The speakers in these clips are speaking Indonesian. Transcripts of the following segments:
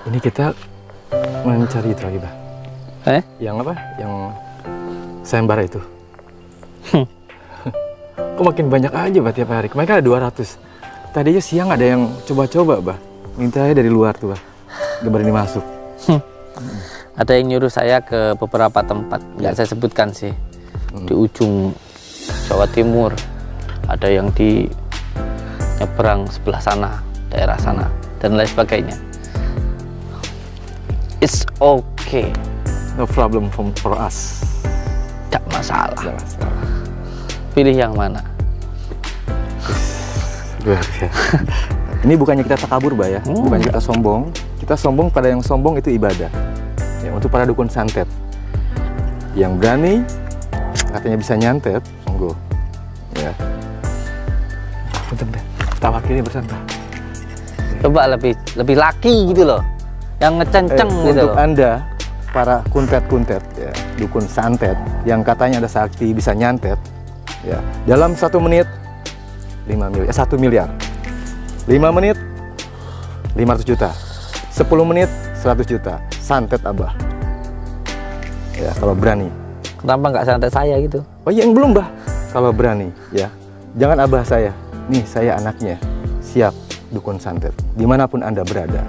Ini kita mencari itu lagi, Bah. Yang apa? Yang sayembara itu. Kok makin banyak aja, Bah, tiap hari. Kemarin kan ada 200. Tadi aja siang ada yang coba-coba, Bah. Mintanya dari luar tuh, Bah. Gak berani masuk. Ada yang nyuruh saya ke beberapa tempat, nggak saya sebutkan sih. Di ujung Jawa Timur, ada yang di nyebrang sebelah sana, daerah sana, dan lain sebagainya. It's okay. No problem for us. Tidak masalah. Gak masalah. Pilih yang mana? Luar biasa. Ini bukannya kita takabur, Bah, ya. Bukannya kita sombong. Kita sombong pada yang sombong itu ibadah. Ya, untuk para dukun santet yang berani katanya bisa nyantet, monggo. Ya. Bentar, kita wakili bersama. Coba lebih laki gitu loh, yang ngecenceng gitu untuk loh. Anda para kuntet-kuntet, ya, dukun santet yang katanya ada sakti bisa nyantet, ya, dalam 1 menit 1 miliar, 5 menit 500 juta, 10 menit 100 juta, santet Abah. Ya, kalau berani. Kenapa nggak santet saya gitu? Oh iya, yang belum, Bah. Kalau berani, ya, jangan Abah saya. Nih, saya anaknya, siap dukun santet, dimanapun Anda berada.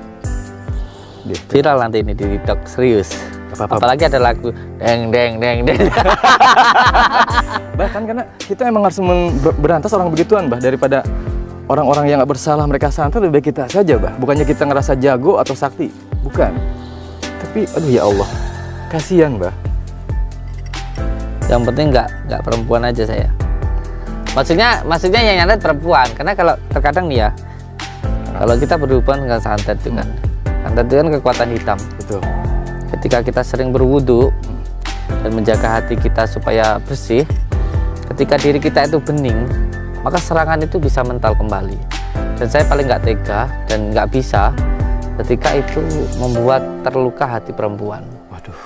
Viral nanti ini di TikTok, serius. Apalagi ada lagu deng deng deng deng. Bahkan karena kita emang harus berantas orang begituan, Bah, daripada orang-orang yang nggak bersalah mereka santet, lebih baik kita saja, Bah. Bukannya kita ngerasa jago atau sakti, bukan. Tapi aduh ya Allah, kasihan, Bah. Yang penting nggak perempuan aja saya. Maksudnya yang nyantet perempuan, karena kalau terkadang nih ya, kalau kita berhubungan dengan santet itu kan, santet itu kan kekuatan hitam. Betul. Ketika kita sering berwudu dan menjaga hati kita supaya bersih, ketika diri kita itu bening, maka serangan itu bisa mental kembali. Dan saya paling nggak tega dan nggak bisa ketika itu membuat terluka hati perempuan. Waduh.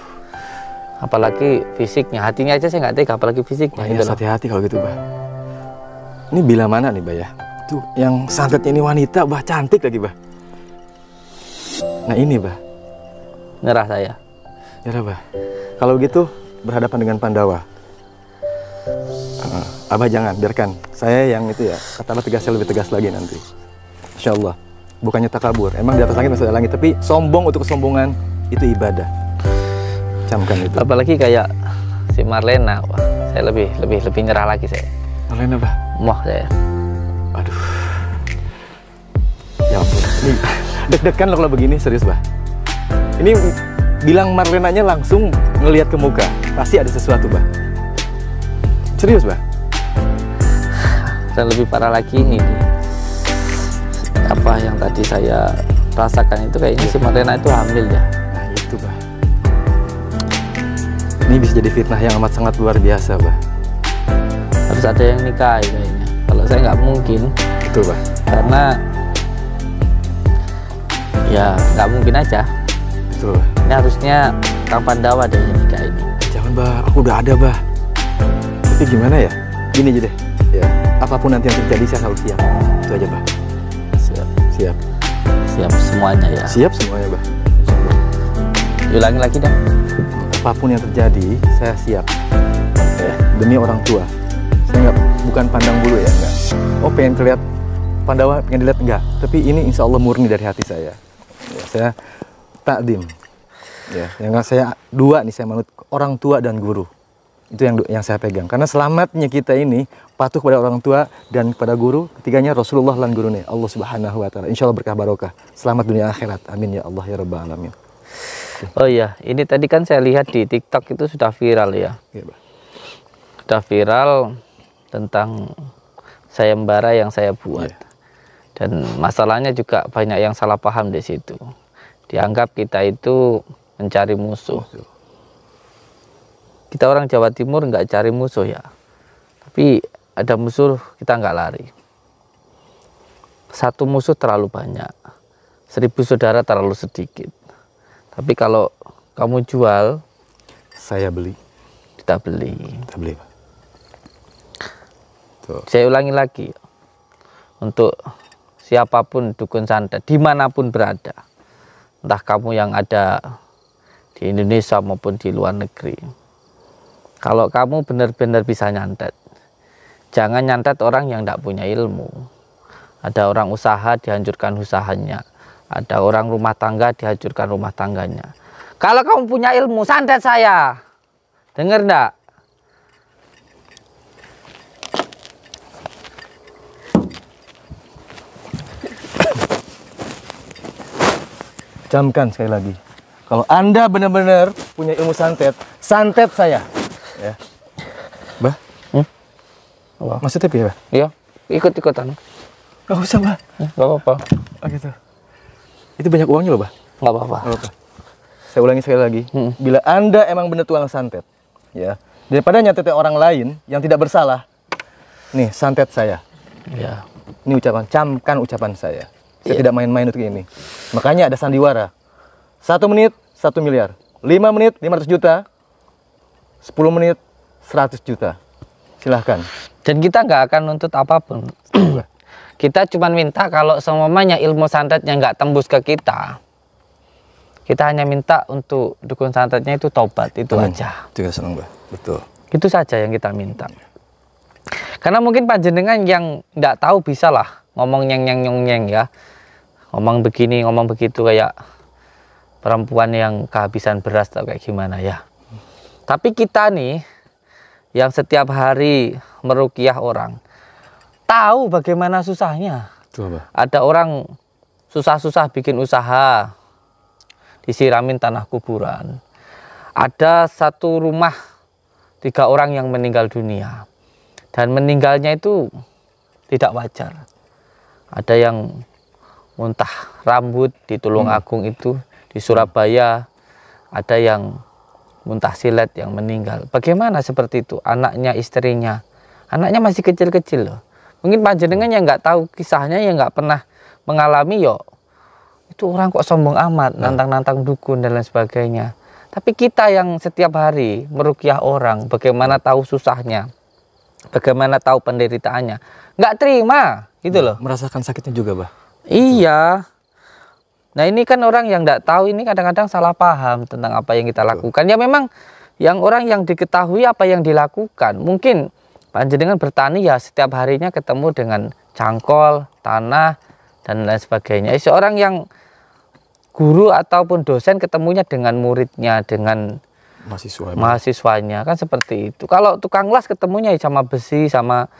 Apalagi fisiknya, hatinya aja saya nggak tega, apalagi fisiknya. Gitu, hati-hati kalau gitu, Bah. Ini bila mana nih, Bah, ya? Tuh, yang santetnya ini wanita, Bah, cantik lagi, Bah. Nah ini, Bah. Nyerah saya. Nyerah, Bah. Kalau gitu berhadapan dengan Pandawa. Abah jangan, biarkan saya yang itu ya, katalah tegasnya lebih tegas lagi nanti. Insya Allah. Bukannya takabur, emang di atas langit masih ada langit, tapi sombong untuk kesombongan itu ibadah. Camkan itu. Apalagi kayak si Marlena, wah, saya lebih nyerah lagi saya. Marlena, Bah. Muah saya. Aduh. Ya ampun. Ini deg-degan loh kalau begini, serius, Bah. Ini bilang Marlenanya langsung ngelihat ke muka, pasti ada sesuatu, Bah. Serius, Bah. Dan lebih parah lagi ini, apa yang tadi saya rasakan itu kayaknya si Marlena itu hamil ya. Nah itu, Bah. Ini bisa jadi fitnah yang amat sangat luar biasa, Bah. Harus ada yang nikahi kayaknya. Kalau saya nggak mungkin. Betul, Bah. Karena ya nggak mungkin aja. Betul, Bah. Ini harusnya Kang Pandawa deh yang nikah ini. Jangan, Bah. Aku udah ada, Bah. Tapi gimana ya? Gini aja deh. Ya, apapun nanti yang terjadi saya selalu siap. Itu aja, Bah. Siap. Siap. Siap semuanya ya. Siap semuanya, Bah. Insyaallah. Ulangi lagi dong. Apapun yang terjadi, saya siap. Ya, demi orang tua. Saya bukan pandang bulu ya, enggak. Oh, pengen terlihat Pandawa, pengen dilihat enggak. Tapi ini insya Allah murni dari hati saya. Ya, saya takdim. Ya, yang saya dua nih, saya manut orang tua dan guru. Itu yang saya pegang. Karena selamatnya kita ini patuh kepada orang tua dan kepada guru. Ketiganya Rasulullah dan gurunya Allah Subhanahu wa taala. Insya Allah berkah barokah. Selamat dunia akhirat. Amin ya Allah ya rabbal alamin. Oh iya, ini tadi kan saya lihat di TikTok itu sudah viral ya. Ya, Bah. Sudah viral tentang sayembara yang saya buat. Ya. Dan masalahnya juga banyak yang salah paham di situ. Dianggap kita itu mencari musuh. Kita orang Jawa Timur nggak cari musuh ya. Tapi ada musuh kita nggak lari. Satu musuh terlalu banyak. 1000 saudara terlalu sedikit. Tapi kalau kamu jual, Saya beli. kita beli. Kita beli, Pak. Tuh. Saya ulangi lagi, untuk siapapun dukun santet, dimanapun berada, entah kamu yang ada di Indonesia maupun di luar negeri. Kalau kamu benar-benar bisa nyantet, jangan nyantet orang yang tidak punya ilmu. Ada orang usaha dihancurkan usahanya, ada orang rumah tangga dihancurkan rumah tangganya. Kalau kamu punya ilmu, santet saya. Dengar enggak? Camkan sekali lagi. Kalau Anda benar-benar punya ilmu santet, santet saya. Ya. Bah? Maksudnya apa ya, Bah? Iya, ikut-ikutan. Gak usah, Bah. Gak apa-apa. Oh gitu. Itu banyak uangnya loh, Bah. Gak apa-apa. Saya ulangi sekali lagi. Bila Anda emang benar tukang santet, ya, daripada nyantetin orang lain yang tidak bersalah, nih santet saya. Ya. Ini ucapan, camkan ucapan saya. Saya tidak main-main untuk ini. Makanya ada sandiwara. 1 menit 1 miliar. 5 menit 500 juta. 10 menit 100 juta. Silahkan. Dan kita nggak akan nuntut apapun. Kita cuma minta kalau semuanya ilmu santetnya nggak tembus ke kita hanya minta untuk dukun santetnya itu taubat, itu aja. Juga senang, Bah. Betul. Itu saja yang kita minta. Karena mungkin panjenengan yang nggak tahu bisa lah ngomong nyeng ya, ngomong begini ngomong begitu kayak perempuan yang kehabisan beras atau kayak gimana ya. Tapi kita nih yang setiap hari meruqyah orang tahu bagaimana susahnya. Coba. Ada orang susah-susah bikin usaha disiramin tanah kuburan. Ada satu rumah 3 orang yang meninggal dunia dan meninggalnya itu tidak wajar. Ada yang muntah rambut di Tulungagung itu, di Surabaya ada yang muntah silet yang meninggal. Bagaimana seperti itu? Anaknya, istrinya, anaknya masih kecil-kecil loh. Mungkin panjenengan yang nggak tahu kisahnya, yang nggak pernah mengalami, yo itu orang kok sombong amat, nantang-nantang dukun dan lain sebagainya. Tapi kita yang setiap hari meruqyah orang, bagaimana tahu susahnya, bagaimana tahu penderitaannya, nggak terima gitu loh. Merasakan sakitnya juga, Bah. Iya. Nah ini kan orang yang nggak tahu, ini kadang-kadang salah paham tentang apa yang kita lakukan. Ya memang yang orang yang diketahui apa yang dilakukan. Mungkin panjenengan bertani ya setiap harinya ketemu dengan cangkol, tanah dan lain sebagainya. Seorang yang guru ataupun dosen ketemunya dengan muridnya, dengan mahasiswanya, kan seperti itu. Kalau tukang las ketemunya sama besi, sama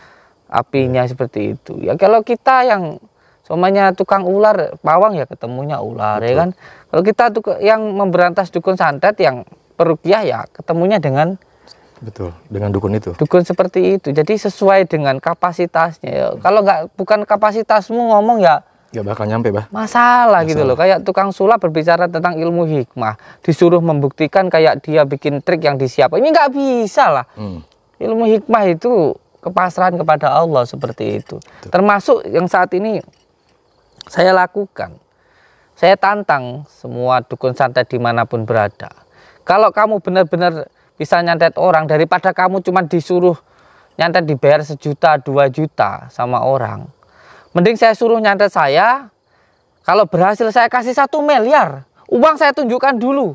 apinya, seperti itu. Ya kalau kita yang semuanya tukang ular, pawang ya ketemunya ular. Betul. Ya kan. Kalau kita yang memberantas dukun santet, yang peruqyah ya ketemunya dengan dengan dukun itu. Dukun seperti itu. Jadi sesuai dengan kapasitasnya. Ya. Kalau bukan kapasitasmu ngomong ya nggak bakal nyampe, Bah. Masalah gitu loh. Kayak tukang sulap berbicara tentang ilmu hikmah, disuruh membuktikan kayak dia bikin trik yang disiapkan. Ini nggak bisa lah. Ilmu hikmah itu kepasrahan kepada Allah seperti itu. Termasuk yang saat ini saya lakukan. Saya tantang semua dukun santet dimanapun berada. Kalau kamu benar-benar bisa nyantet orang, daripada kamu cuma disuruh nyantet dibayar 1 juta, 2 juta sama orang, mending saya suruh nyantet saya. Kalau berhasil saya kasih 1 miliar. Uang saya tunjukkan dulu.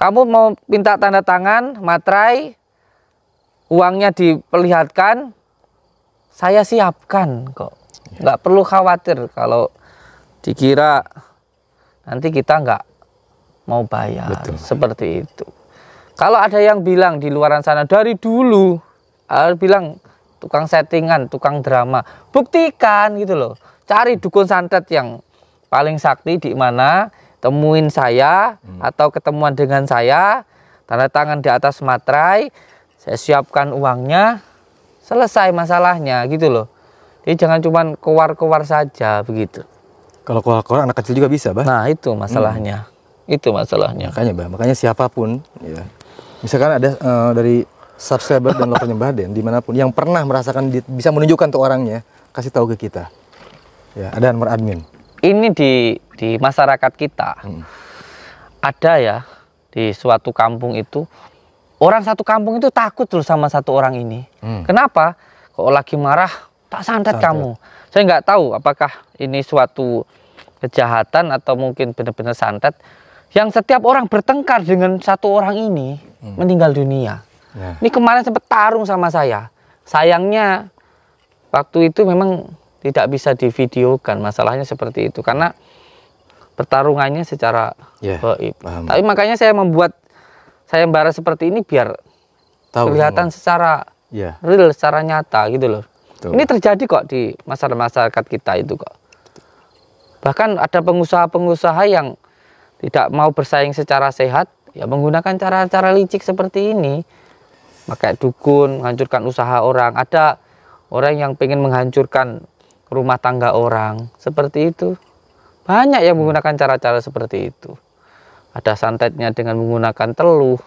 Kamu mau minta tanda tangan, materai, uangnya diperlihatkan, saya siapkan kok. Nggak perlu khawatir kalau dikira nanti kita nggak mau bayar. Betul. Seperti itu. Kalau ada yang bilang di luaran sana dari dulu, bilang tukang settingan, tukang drama, buktikan gitu loh. Cari dukun santet yang paling sakti di mana, temuin saya atau ketemuan dengan saya, tanda tangan di atas materai, saya siapkan uangnya, selesai masalahnya gitu loh. Jadi jangan cuma kewar-kewar saja begitu. Kalau kewar-kewar anak kecil juga bisa, Bah. Nah itu masalahnya. Itu masalahnya. Makanya, Bah, makanya siapapun, ya. Misalkan ada dari subscriber dan lokalnya Mbah Den dimanapun yang pernah merasakan bisa menunjukkan tuh orangnya, kasih tahu ke kita. Ya, ada nomor admin. Ini di masyarakat kita ada ya, di suatu kampung itu orang satu kampung itu takut loh sama satu orang ini. Kenapa? Kalau lagi marah tak santet kamu. Saya nggak tahu apakah ini suatu kejahatan atau mungkin benar-benar santet yang setiap orang bertengkar dengan satu orang ini meninggal dunia. Ini kemarin sempat tarung sama saya. Sayangnya waktu itu memang tidak bisa divideokan, masalahnya seperti itu karena pertarungannya secara gaib. Tapi makanya saya membuat sayembara seperti ini biar kelihatan secara real, secara nyata gitu loh. Ini terjadi kok di masyarakat kita itu kok. Bahkan ada pengusaha-pengusaha yang tidak mau bersaing secara sehat, ya menggunakan cara-cara licik seperti ini. Pakai dukun, menghancurkan usaha orang. Ada orang yang pengen menghancurkan rumah tangga orang, seperti itu. Banyak yang menggunakan cara-cara seperti itu. Ada santetnya dengan menggunakan teluh.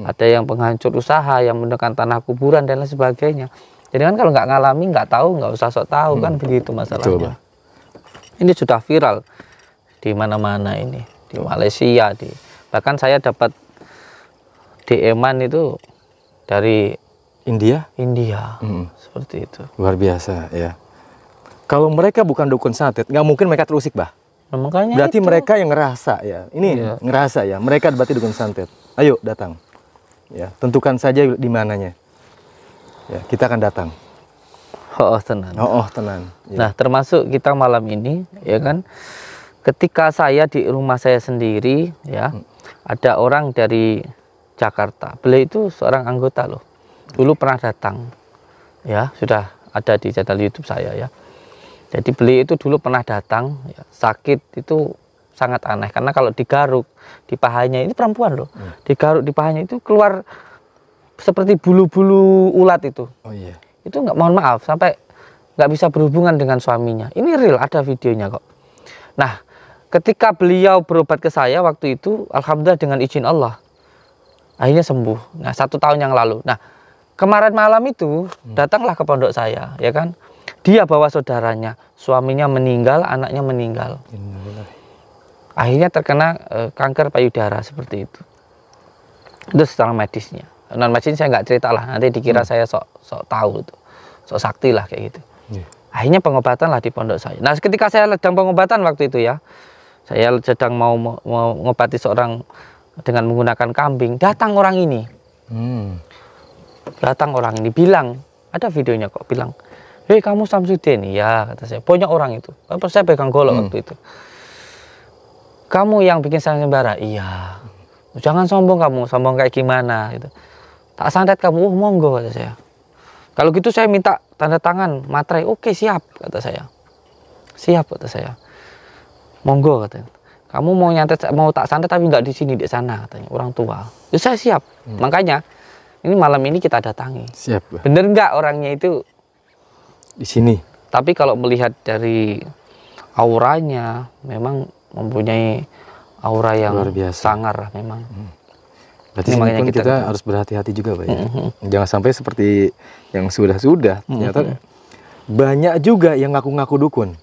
Ada yang penghancur usaha, yang menggunakan tanah kuburan dan lain sebagainya. Jadi kan kalau nggak ngalami, nggak tahu, nggak usah sok tahu kan begitu masalahnya. Ini sudah viral di mana-mana ini, di Malaysia, bahkan saya dapat DM-an itu dari India, seperti itu. Luar biasa ya. Kalau mereka bukan dukun santet, nggak mungkin mereka terusik, bah. Nah, makanya berarti itu. mereka yang ngerasa ya. Ini ngerasa ya. Mereka berarti dukun santet. Ayo datang. Ya, tentukan saja di mananya. Ya, kita akan datang. Tenang. Tenang. Ya. Nah, termasuk kita malam ini, ya kan, ketika saya di rumah saya sendiri, ya, ada orang dari Jakarta. Beliau itu seorang anggota loh. Dulu pernah datang, ya, sudah ada di channel YouTube saya ya. Jadi beliau itu dulu pernah datang, ya, sakit itu sangat aneh karena kalau digaruk di pahanya, ini perempuan loh, digaruk di pahanya itu keluar seperti bulu-bulu ulat itu. Itu nggak, mohon maaf, sampai nggak bisa berhubungan dengan suaminya. Ini real, ada videonya kok. Nah, ketika beliau berobat ke saya waktu itu, alhamdulillah dengan izin Allah, akhirnya sembuh. Nah, 1 tahun yang lalu. Nah, kemarin malam itu datanglah ke pondok saya, ya kan? Dia bawa saudaranya, suaminya meninggal, anaknya meninggal. Akhirnya terkena kanker payudara seperti itu. Itu secara medisnya. Non medis saya nggak cerita lah, nanti dikira saya sok tahu itu, sok sakti lah kayak gitu. Akhirnya pengobatan lah di pondok saya. Nah, ketika saya sedang pengobatan waktu itu ya, saya sedang mau mengobati seorang dengan menggunakan kambing, datang orang ini. Datang orang ini bilang, ada videonya kok, bilang, "Hei kamu Samsudin?" Ya, kata saya. Banyak orang itu. Saya pegang golok waktu itu. "Kamu yang bikin sayembara?" "Iya." "Jangan sombong kamu, sombong kayak gimana?" Gitu. "Tak santet kamu." "Monggo," kata saya. "Kalau gitu saya minta tanda tangan materai." "Oke, siap," kata saya. "Siap," kata saya. "Monggo," katanya. "Kamu mau nyantet, mau tak santet tapi nggak di sini, di sana," katanya orang tua. Ya, saya siap. Makanya ini malam ini kita datangi. Siap. Bener nggak orangnya itu di sini? Tapi kalau melihat dari auranya, memang mempunyai aura yang sangar memang. Berarti ini pun kita harus berhati-hati juga, Pak. Jangan sampai seperti yang sudah-sudah. Ternyata banyak juga yang ngaku-ngaku dukun.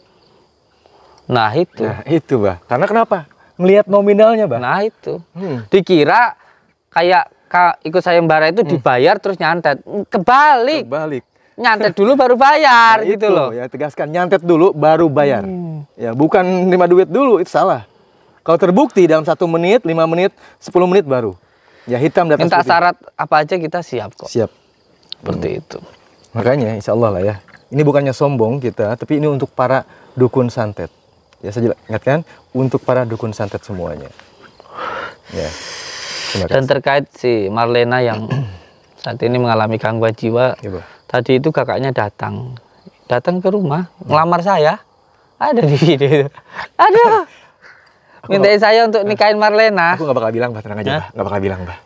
Nah itu. Nah itu, Bah. Karena kenapa? Ngelihat nominalnya, Bah. Nah itu. Dikira kayak ikut sayembara itu dibayar terus nyantet. Kebalik. Nyantet dulu baru bayar, nah, gitu loh. Ya, tegaskan, nyantet dulu baru bayar. Ya, bukan nerima duit dulu, itu salah. Kalau terbukti dalam 1 menit, 5 menit, 10 menit baru. Ya, hitam di atas minta putih. Syarat apa aja kita siap kok. Siap. Seperti itu. Makanya insya Allah lah ya. Ini bukannya sombong kita, tapi ini untuk para dukun santet. Ya, saya ingatkan untuk para dukun santet semuanya. Ya. Dan terkait si Marlena yang saat ini mengalami gangguan jiwa, ya, tadi itu kakaknya datang ke rumah ngelamar saya. Ada di video itu. Aduh. Mintain saya untuk nikahin Marlena. Aku nggak bakal bilang, Bah, tenang aja, Bah. Nggak bakal bilang, Bah.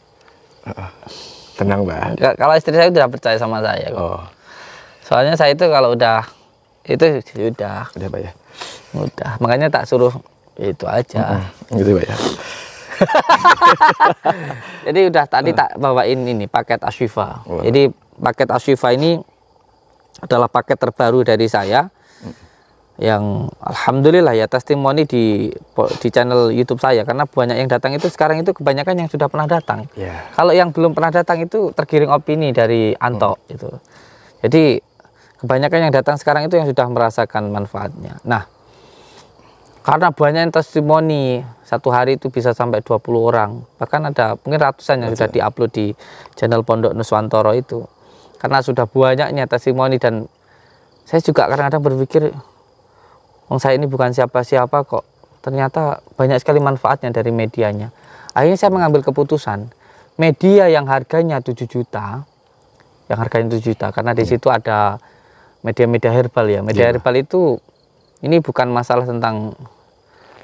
Tenang, Bah. Kalau istri saya udah percaya sama saya kok. Soalnya saya itu kalau udah itu sudah, Bah, ya. Udah. Makanya tak suruh itu aja. Gitu, Bah, ya. Jadi udah tadi tak bawain ini paket Ashifa. Jadi paket Ashifa ini adalah paket terbaru dari saya. Yang alhamdulillah ya testimoni di channel YouTube saya, karena banyak yang datang itu sekarang itu kebanyakan yang sudah pernah datang. Kalau yang belum pernah datang itu tergiring opini dari Anto itu. Jadi kebanyakan yang datang sekarang itu yang sudah merasakan manfaatnya. Nah, Karena banyak yang testimoni, satu hari itu bisa sampai 20 orang. Bahkan ada mungkin ratusan yang sudah diupload di channel Pondok Nuswantoro itu. Karena sudah banyaknya testimoni, dan saya juga kadang-kadang berpikir, saya ini bukan siapa-siapa kok. Ternyata banyak sekali manfaatnya dari medianya. Akhirnya saya mengambil keputusan, media yang harganya 7 juta, karena di situ ada media-media herbal ya. Media herbal itu, ini bukan masalah tentang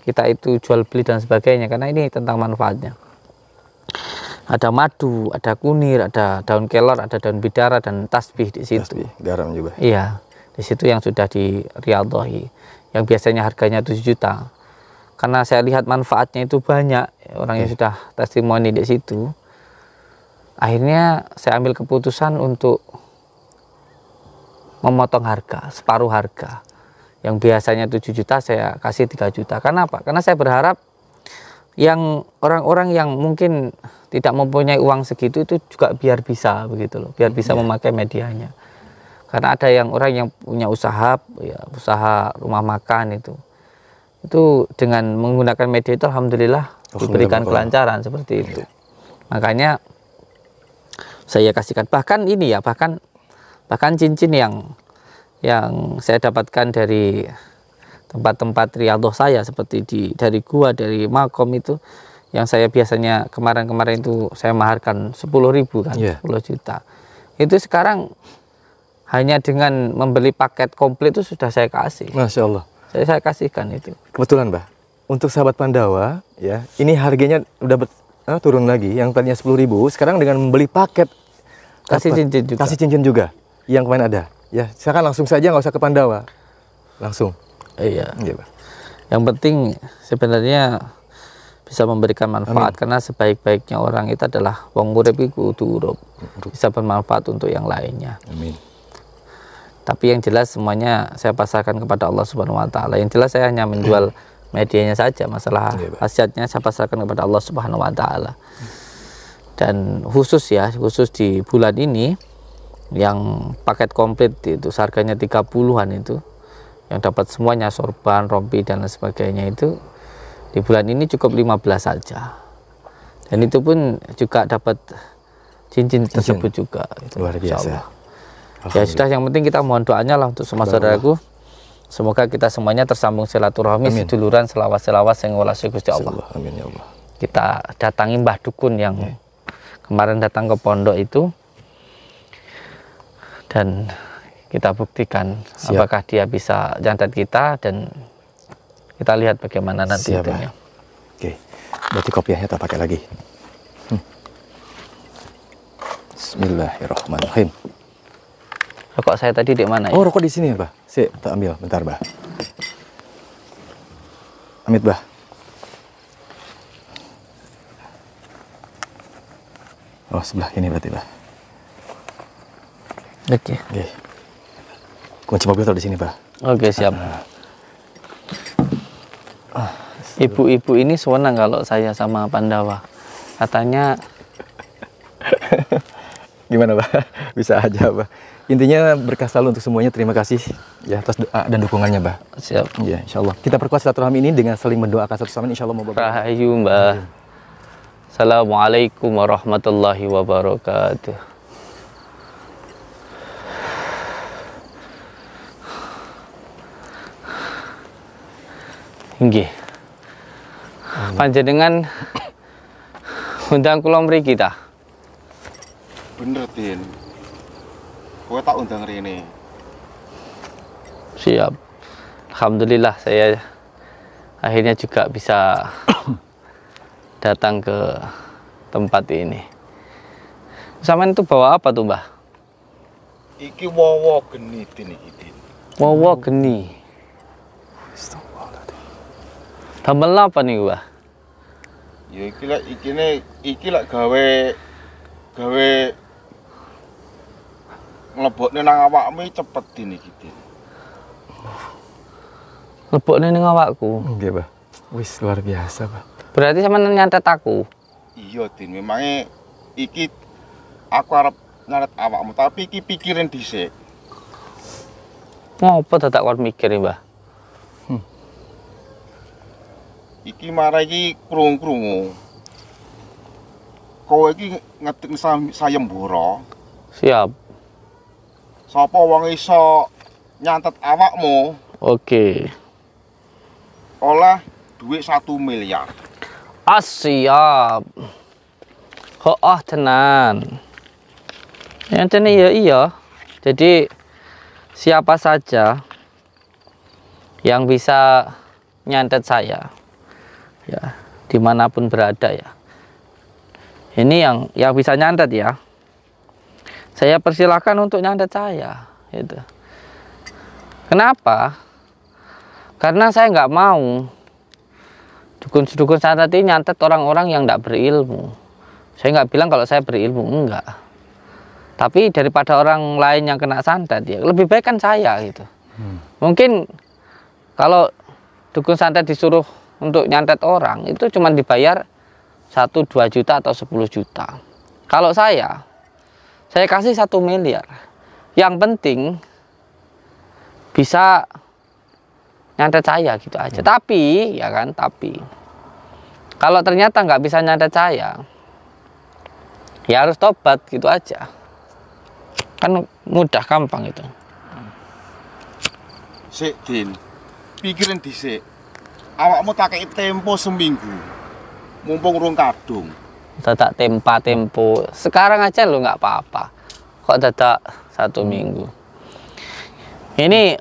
kita itu jual beli dan sebagainya, karena ini tentang manfaatnya. Ada madu, ada kunir, ada daun kelor, ada daun bidara, dan tasbih di situ. Tasbih, garam juga. Iya, di situ yang sudah diriyadhahi, yang biasanya harganya 7 juta. Karena saya lihat manfaatnya itu banyak, orang yang sudah testimoni di situ. Akhirnya saya ambil keputusan untuk memotong harga, separuh harga. Yang biasanya 7 juta saya kasih 3 juta. Karena apa? Karena saya berharap yang orang-orang yang mungkin tidak mempunyai uang segitu itu juga biar bisa begitu loh, biar bisa memakai medianya. Karena ada yang orang yang punya usaha, ya, usaha rumah makan itu dengan menggunakan media itu alhamdulillah diberikan kelancaran seperti itu. Makanya saya kasihkan, bahkan ini ya, bahkan cincin yang saya dapatkan dari tempat-tempat riyadhah saya, seperti dari gua, dari makom itu, yang saya biasanya kemarin itu saya maharkan 10.000 kan, 10 juta. Itu sekarang hanya dengan membeli paket komplit itu sudah saya kasih. Masya Allah. Saya kasihkan itu. Kebetulan, Mbah, untuk sahabat Pandawa, ya, ini harganya udah turun lagi. Yang tadinya 10.000, sekarang dengan membeli paket kasih cincin juga. Kasih cincin juga. Yang kemarin ada. Ya, silakan langsung saja, nggak usah ke Pandawa. Langsung. Iya. Yang penting sebenarnya bisa memberikan manfaat. Karena sebaik-baiknya orang itu adalah wong urip iku kudu urip. Bisa bermanfaat untuk yang lainnya. Amin. Tapi yang jelas semuanya saya pasarkan kepada Allah Subhanahu wa taala. Yang jelas saya hanya menjual medianya saja, masalah khasiatnya saya pasarkan kepada Allah Subhanahu wa taala. Dan khusus di bulan ini yang paket komplit itu harganya 30-an itu, yang dapat semuanya, sorban, rompi dan lain sebagainya, itu di bulan ini cukup 15 saja. Dan itu pun juga dapat cincin tersebut juga. Luar biasa. Ya sudah, yang penting kita mohon doanya lah untuk semua saudaraku. Semoga kita semuanya tersambung silaturahmi, seduluran, selawas-selawas yang walasi Gusti Allah. Amin ya Allah. Kita datangi Mbah Dukun yang kemarin datang ke pondok itu, dan kita buktikan apakah dia bisa jantet kita, dan kita lihat bagaimana nanti itunya. Oke, berarti kopiahnya tak pakai lagi. Bismillahirrahmanirrahim. Rokok saya tadi di mana ya? Oh, rokok di sini ya, Bah. Tak ambil, bentar, Bah. Amit, Bah. Oh, sebelah ini berarti, Bah. Oke. Kunci mobil taruh di sini, Bah. Oke, siap. Ibu-ibu ini senang kalau saya sama Pandawa. Katanya gimana, Bah? Bisa aja, Bah. Intinya berkah selalu untuk semuanya. Terima kasih ya atas doa dan dukungannya, Bah. Siap. Ya, insya Allah. Kita perkuat silaturahmi ini dengan saling mendoakan satu sama lain. Insya Allah mau berkah. Rahayu, Mbah. Assalamualaikum warahmatullahi wabarakatuh. Nggih. Panjenengan undang kula mriki ta? Bener, Din. Kowe tak undang rene. Siap. Alhamdulillah saya akhirnya juga bisa datang ke tempat ini. Sampean itu bawa apa tuh, Mbah? Iki wowo geni, Din, iki, Din. Wowo geni. Damel apa nih, Mbah? Ya iki lek gawe nglebokne nang awakmu cepet, Din, iki, Din. Lebokne ning awakku. Nggih, Bah. Wis luar biasa, Bah. Berarti sampean nyantet aku. Iya, Din, memangnya iki aku arep nyaret awakmu, tapi iki pikirin dhisik. Ngopo dadak kon mikir, Mbah? Iki marah iki krungu-krungu. Kowe iki ngetik sayembara. Siap. Sapa wong iso nyantet awakmu Oke. oleh duit 1 miliar. Siap. Tenan. Yang ini ya iya. Jadi siapa saja yang bisa nyantet saya, ya dimanapun berada ya. Ini yang bisa nyantet ya. Saya persilahkan untuk nyantet saya, gitu. Kenapa? Karena saya nggak mau dukun-dukun santet ini nyantet orang-orang yang nggak berilmu. Saya nggak bilang kalau saya berilmu, enggak. Tapi daripada orang lain yang kena santet, ya lebih baik kan saya gitu. Mungkin kalau dukun santet disuruh untuk nyantet orang, itu cuma dibayar 1-2 juta atau 10 juta. Kalau saya kasih 1 miliar. Yang penting bisa nyantet saya gitu aja. Tapi ya kan, tapi kalau ternyata nggak bisa nyantet saya, ya harus tobat gitu aja. Kan mudah, gampang itu. Sik Din, pikirin dhisik. Awakmu tak kei tempo seminggu. Mumpung urung kadung. Dadak tempo. Sekarang aja lo nggak apa-apa. Kok dadak 1 minggu? Ini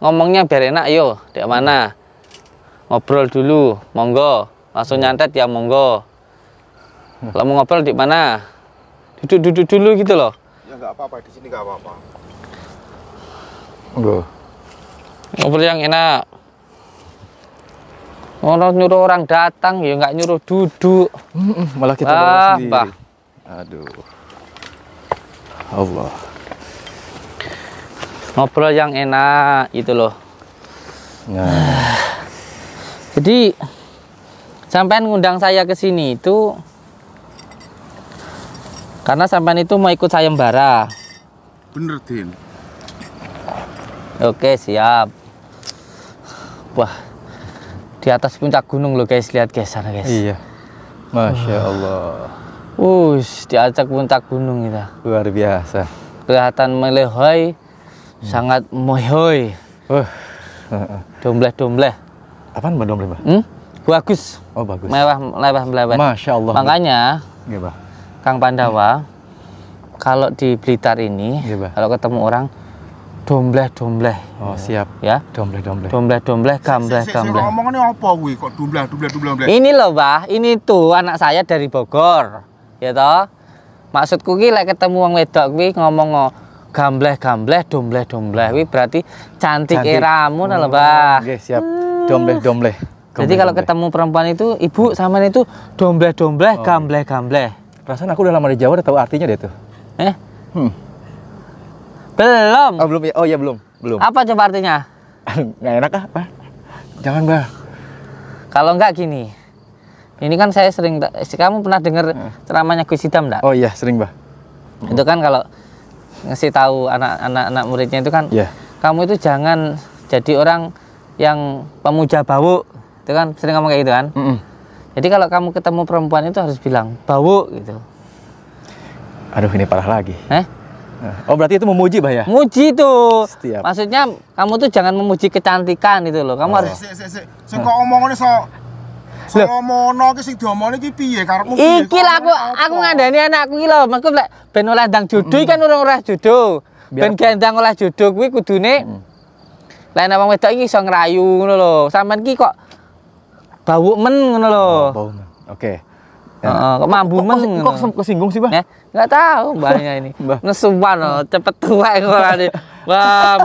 ngomongnya biar enak yo. Di mana? Ngobrol dulu, monggo. Langsung nyantet ya monggo. Kalau mau ngobrol di mana? Duduk dulu gitu loh. Ya nggak apa-apa, di sini nggak apa-apa. Monggo. Ngobrol yang enak. Orang nyuruh orang datang ya nggak nyuruh duduk. Malah kita bawa sendiri. Bah. Aduh. Allah. Ngobrol yang enak itu loh. Nah, Jadi sampean ngundang saya ke sini itu karena sampean itu mau ikut sayembara. Bener Din. Oke, siap. Wah, di atas puncak gunung loh guys, lihat guys sana guys. iya. Masya Allah. Di atas puncak gunung kita. Luar biasa. Kelihatan melehoi, sangat mohoy. Dombleh. Apaan Mbak Domble, Mbak? Bagus. Oh, bagus. Mewah, melewah. Masya Allah. Makanya, Iya, Mbak. Kang Pandawa, kalau di Blitar ini, Iya, Mbak. kalau ketemu orang, dombleh. Oh, siap. Ya. Domble. Dombleh, gambleh. Ngomongnya apa kuwi kok dombleh. Ini loh, Mbah. Ini tuh anak saya dari Bogor. Ya toh? Maksudku ki lek ketemu wong wedok kuwi ngomong gambleh, dombleh. Kuwi berarti cantik eramu lho, Mbah. Oke, siap. Dombleh. Jadi kalau ketemu perempuan itu, ibu sama itu dombleh, gambleh. Perasaan aku udah lama di Jawa udah tahu artinya deh tuh. Belum. Oh, belum ya? Oh, iya belum. Apa coba artinya? Nggak enak ah, Pak? Jangan, Mbak. Kalau enggak gini. Ini kan saya sering, kamu pernah dengar ceramahnya Gus Idam enggak? Oh iya, sering, Mbak. Itu kan kalau ngasih tahu anak muridnya itu kan, kamu itu jangan jadi orang yang pemuja bau. Itu kan sering ngomong kayak gitu kan. Jadi kalau kamu ketemu perempuan itu harus bilang bau gitu. Aduh, ini parah lagi. Oh, berarti itu memuji, Mbak ya? Muji tuh. Setiap. Maksudnya kamu tuh jangan memuji kecantikan itu loh. Kamu harus Sing kok omongane mono ki sing diomongne iki piye karepmu piye? iki lah aku ngandani anakku iki lho. Maksud lek ben oleh ndang jodoh kan ora jodoh. Ben gendang oleh jodoh kuwi kudune lek nek wong wedok iki iso ngrayu ngono lho. Sampeyan ki kok bau men ngono lho. Bau men. Oke. Kok mambu men. Kok kesinggung sih, Mbak? Enggak tahu mbahnya ini. Nesupan loh, cepet tuwek ngorane. Wah,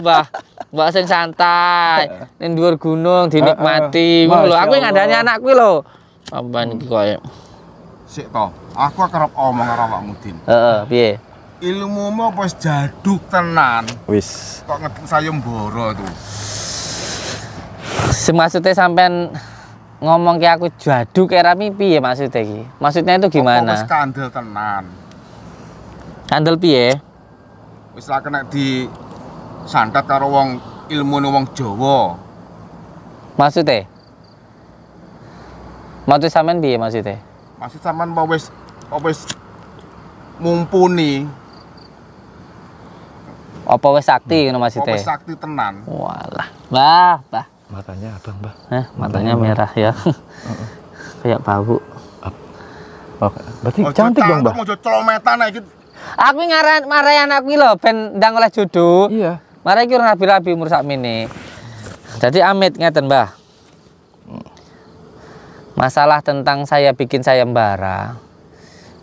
Mbak sing santai, ning dhuwur gunung dinikmati ngono lho. Aku ngandani anakku lho. Sampeyan iki koyo. Sik to, aku kerep omong karo awakmu Din. Piye? Ilmumu apa wis jaduk tenan? Wis. Kok ngetik sayembara tuh. Maksudnya sampean ngomong ke aku jaduk era piye maksudnya iki? Maksudnya itu gimana? Wis kandel tenan. Kandel piye? Wis lah kena di santet karo wong ilmune wong Jawa. Maksudnya? Maksud sampean piye maksudnya? Maksud sampean apa wis mumpuni, Apa wis sakti ngono apa maksudnya? wis sakti tenan. Walah. Bah. Matanya abang, Mbah. Matanya merah ya. Kayak bau. Oh, berarti cantik dong, Mbah. Ojo celometan iki. Aku marahi anakku iki lho ben ndang oleh jodoh. Iya. Marahi iki ora rabi-rabi umur sakmene. Jadi amit ngeten, Mbah. Masalah tentang saya bikin sayembara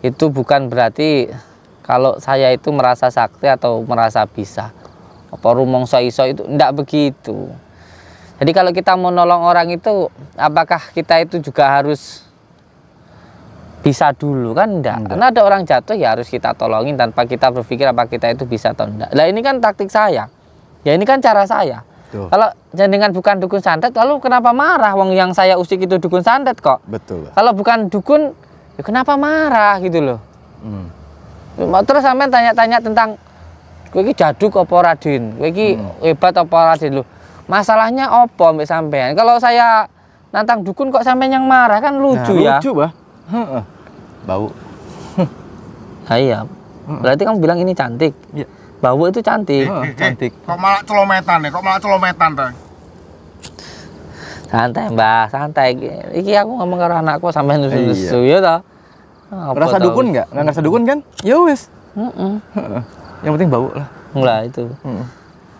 itu bukan berarti kalau saya itu merasa sakti atau merasa bisa. Apa rumangsa iso itu ndak begitu. Jadi kalau kita mau nolong orang itu apakah kita itu juga harus bisa dulu kan enggak. Karena ada orang jatuh ya harus kita tolongin tanpa kita berpikir apa kita itu bisa atau enggak. Lah ini kan taktik saya. Ya ini kan cara saya. Tuh. Kalau jenengan bukan dukun santet lalu kenapa marah wong yang saya usik itu dukun santet kok? Betul. Kalau bukan dukun ya kenapa marah gitu loh. Terus sampean tanya-tanya tentang kowe iki jaduk apa Raden? Kowe iki hebat apa Raden lho? Masalahnya apa mbek sampean? Kalau saya nantang dukun kok sampean yang marah kan lucu ya. Lucu, Bah. Heeh. Bau. Nah, iya. Berarti kamu bilang ini cantik. Iya. Bau itu cantik. Cantik. Kok malah celometan ya? Kok malah celometan ta? Santai, Mbah, santai. Iki aku ngomong karo anakku sampean nusu-nusu ya toh. Ngerasa dukun enggak? Enggak ngerasa dukun kan? Ya wis. Yang penting bau lah. Lah itu.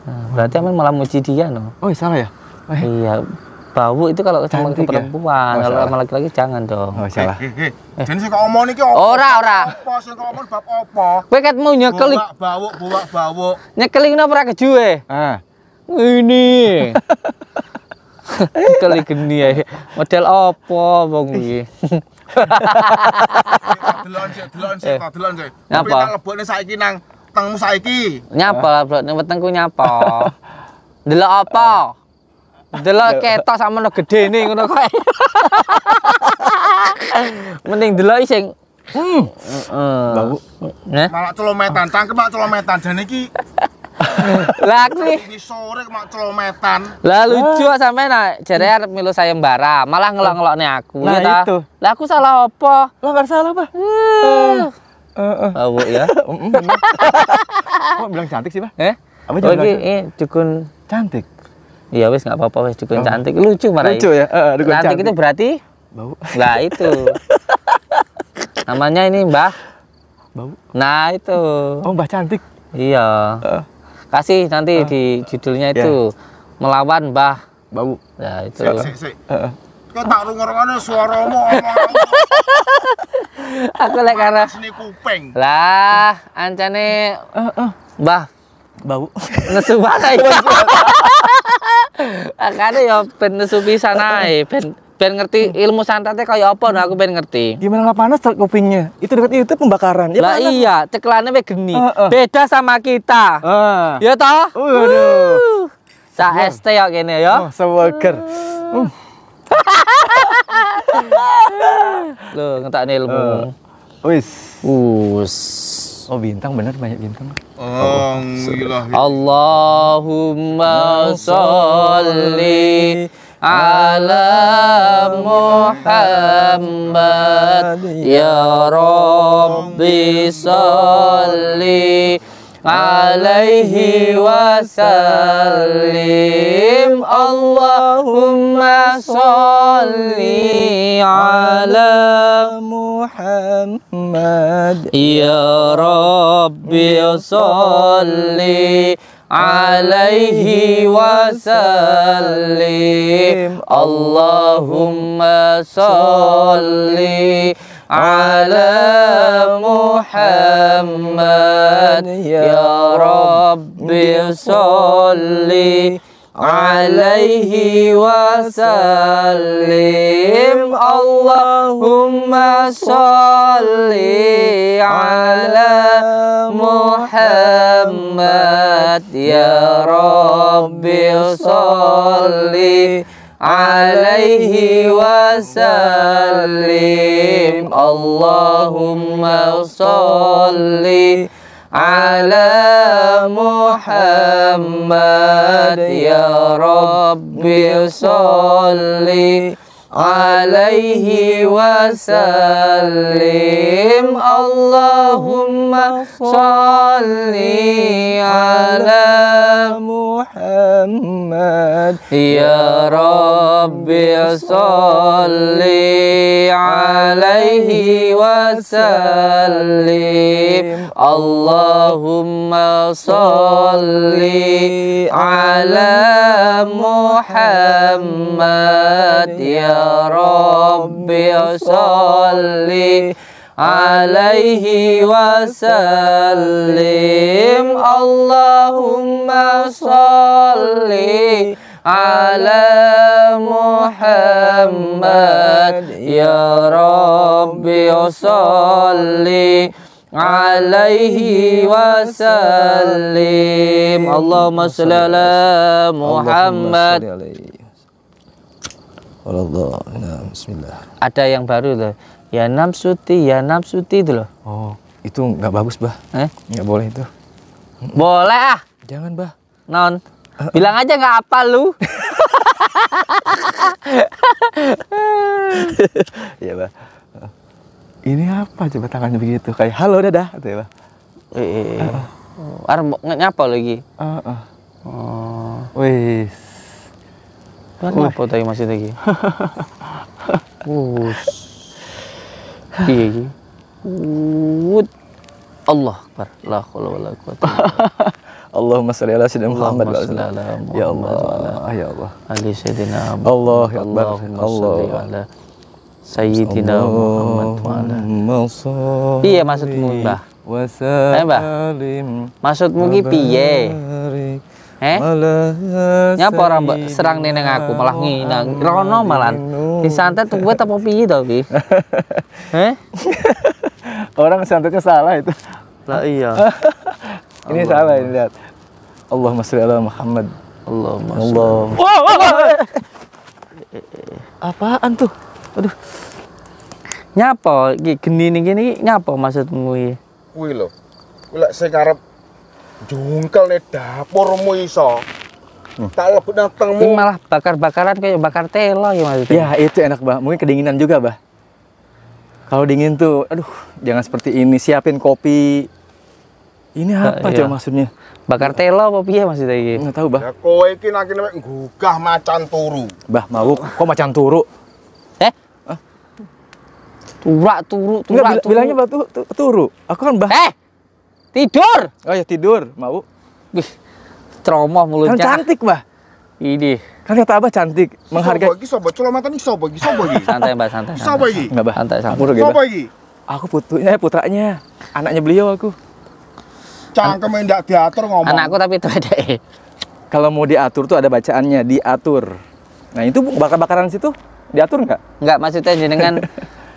Nah, berarti aman malah muji dia no. Oh, salah ya? Iya. Bau itu kalau sama ke perempuan, kalau sama laki-laki jangan dong. Oh, salah. Jadi sing kok omong iki apa? Ora. Apa sing kok omong bab apa? Kowe ket mau nyekel. Bawuk. Nyekeling napa ora kejuwe? Ini. Kali geni ya. Model apa wong iki? Delon sik. Nyapa? Tapi tak lebokne saiki nang tengmu saiki. Nyapa, Bro? Ning wetengku nyapa. Delok apa? Delok ketok sakmono gedene ngono kae. Mending delok sing Bau. Malah celometan, cangkem malah celometan. Jane iki lah aku iki sore malah celometan. lah lucu sampean jare arep milu sayembara, malah ngelok-ngelokne aku Nah, ya ta. itu. Lah aku salah apa? Lah enggak salah, Bah. Bau ya. Kok bilang cantik sih, Bah? Apa Oh ini dukun cantik. iya wis enggak apa-apa wis dukun cantik. Lucu marai. Lucu ya? Dukun cantik itu berarti bau. lah itu. Namanya ini Mbah Bau. Nah itu. Oh, Mbah cantik. Iya. Kasih nanti di judulnya itu melawan Mbah Bau. ya itu. Sik. Kok tak rungokne suaramu omong. Aku lek karena Sini kuping. lah ancane Mbah Bau. nesu mana iki. Akane ya ben nesu pisan ae ben ngerti ilmu santetnya kaya apa nah aku ben ngerti. Gimana nggak panas kupingnya? Itu dekat itu pembakaran. Lah iya, ceklane we geni. Beda sama kita. Ya toh? Waduh. Sa ST ya kene ya. Oh, seweger. Loh, ngetakne ilmu. Wis. Oh, bintang bener banyak bintang. Allahumma sholli ala Muhammad ya Rabbi sholli alaihi wasallim Allahumma sholli ala Muhammad ya Rabbi sholli alaihi wasallim Allahumma sholli ala Muhammad ya Rabbi sholli alaihi wasallim Allahumma sholli ala Muhammad ya Rabbi sholli alaihi wasallim Allahumma sholli ala Muhammad ya Rabbi sholli alaihi wasallim. Allahumma sholli ala Muhammad. ya Rabbi sholli alaihi wasallim. Allahumma sholli ala Muhammad ya Rabbi sholli alaihi wasallim. Allahumma sholli ala Muhammad ya Rabbi sholli alaihi wasallim. Allahumma sholli ala Muhammad. Bismillah. Ada yang baru loh, ya namsuti itu loh. Oh, itu nggak bagus, Bah. Nggak boleh itu. Boleh ah. Jangan, Bah. Non, bilang aja nggak apa lu. Iya, Bah. Ini apa coba tangannya begitu? Kayak halo dadah, gitu ya, Bah. Ngapa lagi? Oh. Wis. Kenapa tadi masih lagi? Iya iki. Allah Akbar. La haula wala quwwata. Allahumma shalli ala sayyidina Muhammad wa Allahumma sallam. shalli ala Ya Muhammad Allah, ya Allah. Ali sayyidina Allah Akbar. Allahumma shalli ala sayyidina Muhammad wa ala. Allahumma Piye maksudmu, Mbah? wa Mbah. sallim. Maksudmu ki piye? Nyapa ora mbok serang neneng aku malah nginang. Rono malan. Disantet tuh gue apa piye to, Bi? Orang santetnya salah itu. Lah iya. Ini salah ini, lihat. Allahumma shalli ala Muhammad. Allahumma Allah. Apaan tuh? Aduh. Nyapa geni gini nyapa maksudmu iki? Kuwi lho. Kuwi lek sing arep jungkel nih dapurmu iso. Tak lebet nang Ini tengmu. malah bakar-bakaran kayak bakar telo ya maksudnya. Ya, itu enak, Bah. Mungkin kedinginan juga, Bah. Kalau dingin tuh, aduh, jangan seperti ini. Siapin kopi. Ini apa Iya. coba maksudnya? Bakar telo apa piye maksudnya iki? Nggak tahu, Bah. Ya kowe iki nek nek nggugah macan turu. Bah, mau kok macan turu? Turu. Bilangnya Bah turu. Aku kan Bah. Tidur. Oh ya tidur, mau. Wih, ceromoh Kan mulutnya. cantik, Bah. Ini. Kan kata Abah cantik, menghargai. Sopo iki sopo culamatan iki sopo iki? Sopo iki? Santai, Mbak, santai. Sopo iki? Enggak, Bah. Santai. Aku udah Sopo iki? Aku putranya. Anaknya beliau aku. Cangkeme ndak diatur ngomong. Anakku tapi itu ada. Kalau mau diatur tuh ada bacaannya, diatur. Nah, itu bakar-bakaran situ diatur nggak? Enggak, maksudnya jenengan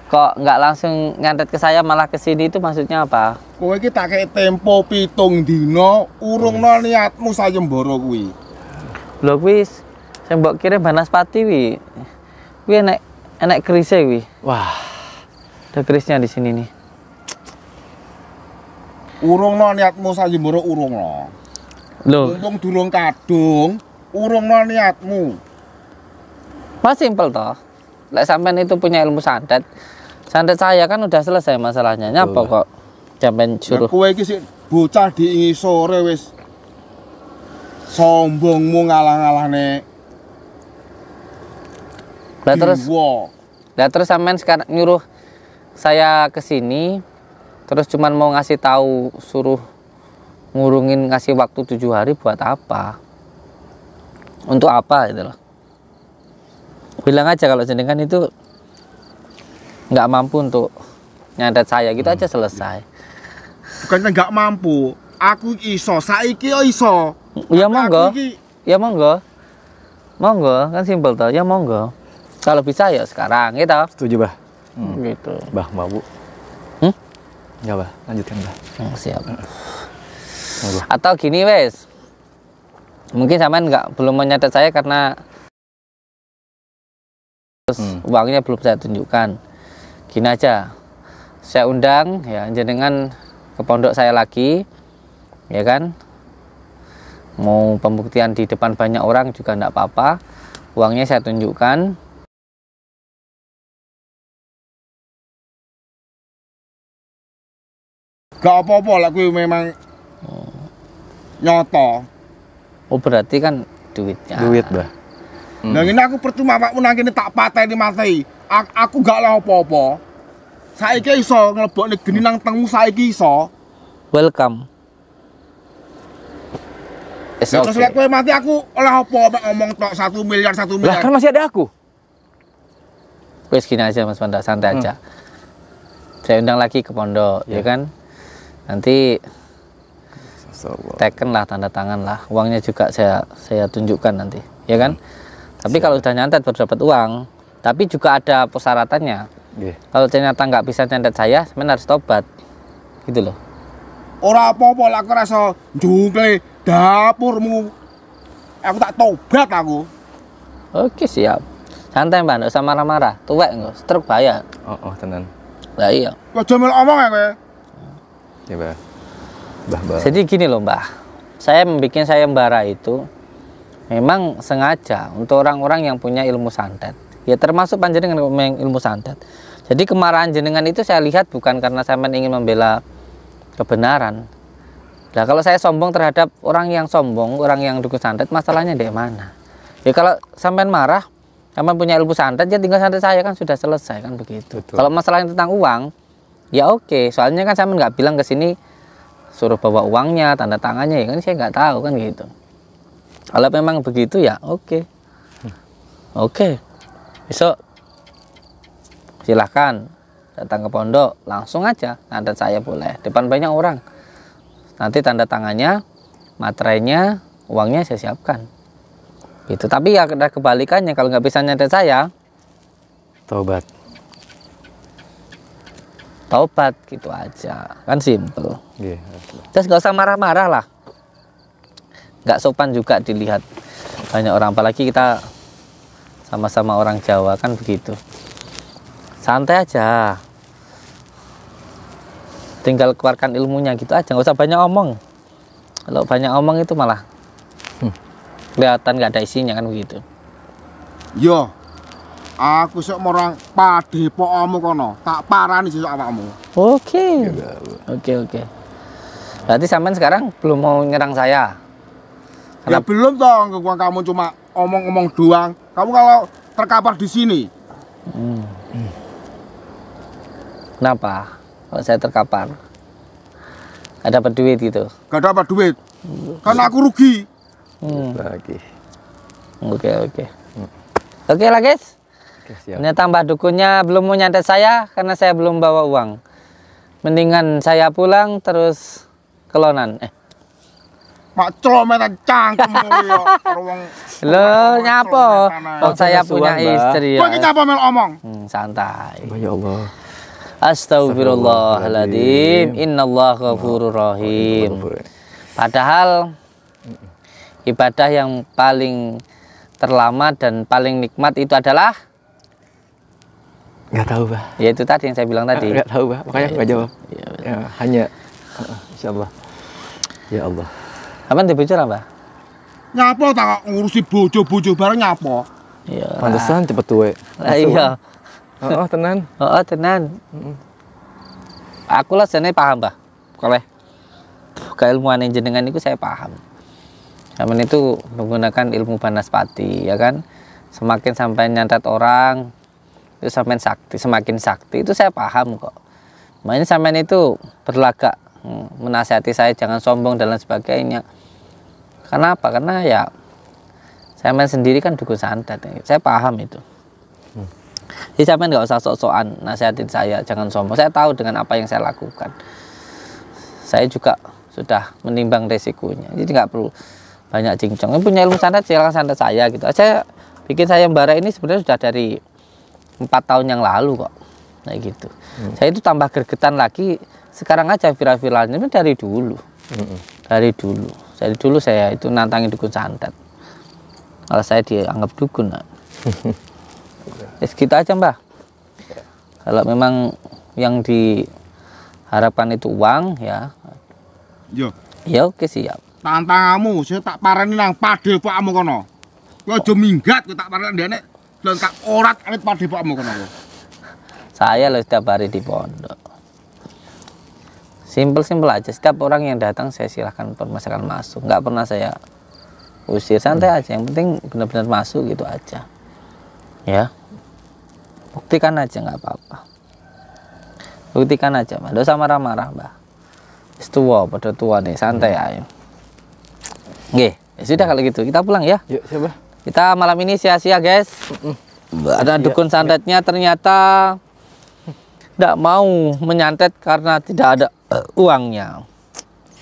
kok nggak langsung ngantet ke saya malah ke sini itu maksudnya apa? Kowe iki tak kei tempo 7 dina urungno niatmu sayembara kuwi. Lho kuwi sing mbok kirim Banaspati wi. Kuwi enek kerise wi. Wah, Ada kerisnya di sini nih. Urungno niatmu sayembara urungno. Loh, Mumpung durung kadung, urungno niatmu. mas simpel toh. Lek sampean itu punya ilmu santet. Santet saya kan udah selesai masalahnya. Nyapa kok sampean suruh. Nah, kowe iki sik bocah diingi sore wis sombongmu ngalah-ngalahne. Lah terus sampean sekarang nyuruh saya ke sini terus cuman mau ngasih tahu suruh ngurungin ngasih waktu 7 hari buat apa? Untuk apa gitu loh. Bilang aja kalau jenengan itu nggak mampu untuk nyantet saya gitu aja selesai. Bukannya nggak mampu, aku iso, saiki yo iso. Ya Tapi monggo. aku iki Ya monggo. Monggo, kan simpel toh. Ya monggo. Kalau bisa ya sekarang gitu. setuju, Bah. Gitu. Bah, mau Bu? Enggak, Bah. Lanjutkan, Bah. Siap. Atau gini wes. Mungkin sampean belum menyatet saya karena terus uangnya belum saya tunjukkan. Gini aja. Saya undang ya jenengan ke pondok saya lagi. Ya kan? Mau pembuktian di depan banyak orang juga enggak apa-apa. Uangnya saya tunjukkan. gak apa-apa lah kuwi memang nyoto. Oh berarti kan duitnya. Duit, Bah. Nah ini aku percuma awakmu nang kene tak pateni mati. Aku gak lah apa-apa. Saiki iso nglebokne geni nang tengmu saiki iso. Welcome. Terus lek kowe mati aku oleh apa ngomong tok 1 miliar 1 Lah miliar. kan masih ada aku. Wes gini aja Mas Panda, santai aja. Saya undang lagi ke pondok, ya kan? Nanti teken lah, tanda tangan lah. Uangnya juga saya tunjukkan nanti, ya kan? Tapi kalau udah nyantet baru dapat uang. Tapi juga ada persyaratannya. Kalau ternyata nggak bisa nyantet saya, sebenarnya harus tobat, gitu loh. Ora apa-apa lah aku rasa njungkle dapurmu. Aku tak tobat aku. Oke siap. Santai Mbak, nggak usah marah-marah. Tuwek nggak, stroke bahaya. Oh, tenan. Lah iya. Aja mel omong ya kowe. Ya, Bah. Bah. Jadi gini loh Mbak, saya membuat sayembara itu memang sengaja untuk orang-orang yang punya ilmu santet. Ya termasuk panjenengan yang ilmu santet. Jadi kemarahan jenengan itu saya lihat bukan karena sampean ingin membela kebenaran. Nah kalau saya sombong terhadap orang yang sombong, orang yang dukun santet, masalahnya di mana? Ya kalau sampean marah, sampean punya ilmu santet, ya tinggal santet saya kan sudah selesai kan begitu. Betul. Kalau masalahnya tentang uang, ya oke. Soalnya kan sampean nggak bilang ke sini suruh bawa uangnya, tanda tangannya, ya kan saya nggak tahu kan gitu. Kalau memang begitu ya oke. Oke. Besok silahkan datang ke pondok, langsung aja santet saya boleh. Depan banyak orang. Nanti tanda tangannya, materainya, uangnya saya siapkan. Gitu. Tapi ya ada kebalikannya, kalau nggak bisa nyantet saya, Taubat. taubat gitu aja. Kan simple. Iya. Terus nggak usah marah-marah lah. Nggak sopan juga dilihat banyak orang, apalagi kita sama-sama orang Jawa kan begitu. Santai aja. Tinggal keluarkan ilmunya gitu aja, nggak usah banyak omong. Kalau banyak omong itu malah kelihatan nggak ada isinya kan begitu. Yo. Aku sok morang padepokmu kono. Tak parani sesuk awakmu. Oke. Oke. Berarti sampean sekarang belum mau nyerang saya. Ya belum toh, kamu cuma omong-omong doang. Kamu kalau terkapar di sini. Kenapa? Kalau saya terkapar, nggak dapat duit gitu. Gak dapat duit. Karena aku rugi. Lagi. Oke lah guys. Oke, siap. Ini tambah dukunnya belum mau nyantet saya karena saya belum bawa uang. Mendingan saya pulang terus kelonan. Mak celometan cangkemmu yo karo wong. Lo nyapa? Kok saya punya Mbak. istri Kowe iki ya. nyapa mel omong? Santai. Ya Allah. Astagfirullahaladzim. Innallaha ghafurur rahim. Padahal ibadah yang paling terlama dan paling nikmat itu adalah, Nggak tahu, Bah. yaitu tadi yang saya bilang tadi. Nggak tahu, Bah. Makanya nggak jawab. Iya, Ya, hanya insyaallah. Ya Allah. apa yang dibicarakan, Mbak? Nyapa tak kok ngurusi bojo-bojo bareng nyapa? Iya. Pantesan cepet tuwe. Lah iya. Oh, tenan. Oh, tenan. Aku lah sebenarnya paham, Mbak. Kalau keilmuan jenengan itu saya paham. Zaman itu menggunakan ilmu banaspati, ya kan? Semakin sampai nyantet orang, itu sampai sakti, semakin sakti, itu saya paham kok. Makanya sampai itu berlagak menasihati saya jangan sombong dan lain sebagainya. Kenapa? Karena ya sampai sendiri kan dukun santet, saya paham itu. Jadi sampai nggak usah sok-sokan nasihatin saya jangan sombong. Saya tahu dengan apa yang saya lakukan. Saya juga sudah menimbang resikonya. Jadi nggak perlu banyak cincong. Yang punya ilmu santet silakan santet saya gitu. Saya bikin sayembara ini sebenarnya sudah dari 4 tahun yang lalu kok. Kayak gitu. Saya itu tambah gregetan lagi. Sekarang aja viral-viralnya ini dari dulu. Dari dulu saya itu nantangin dukun santet. Kalau saya dianggap dukun. Nah. Segitu aja, Mbak. Kalau memang yang diharapkan itu uang ya. Yo. Ya oke siap. Tantanganmu saya tak parani nang padepokmu kono. Kowe aja minggat kowe tak parani ndene lengkap orat alit padepokmu kono. Saya loh setiap hari di pondok. Simpel-simpel aja. Setiap orang yang datang saya silahkan permasakan masuk. Nggak pernah saya usir, santai aja. Yang penting benar-benar masuk gitu aja. Ya. Buktikan aja nggak apa-apa. Buktikan aja, Mbah. Nggak usah marah-marah, Mbah. Tua, pada tua nih, santai aja. Oke, ya sudah kalau gitu. Kita pulang ya. Yuk, siapa? Kita malam ini sia-sia, guys. Ada dukun santetnya ternyata tidak mau menyantet karena tidak ada uangnya.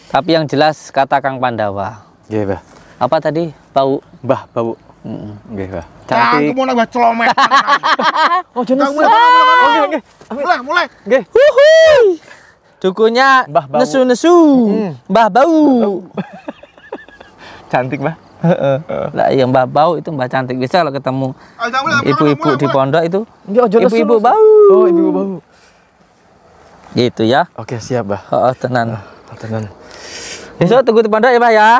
Tapi yang jelas kata Kang Pandawa. Nggih, Bah. Apa tadi? Bau. Bah, bau. Nggih, Bah. Cantik. Aku mau nambah celomet. Oh, jenis. Oke. Mulai. Nggih. Dukunnya Mbah Bau. nesu-nesu. Mbah Bau. Cantik, Bah. Lah yang Mbah Bau itu Mbah cantik. Bisa kalau ketemu ibu-ibu di pondok itu ibu-ibu bau. Oh, ibu bau. Gitu ya. Oke, siap, Bah. Tenan. Tenan. Besok tunggu di pondok ya, Mbah ya.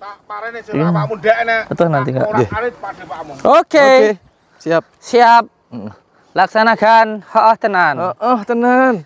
Tak parene sing awakmu ndekne. Betul nanti, Kak. Ora arit pada pakmu. Oke. Siap. Siap. Laksanakan. Tenan. Tenan.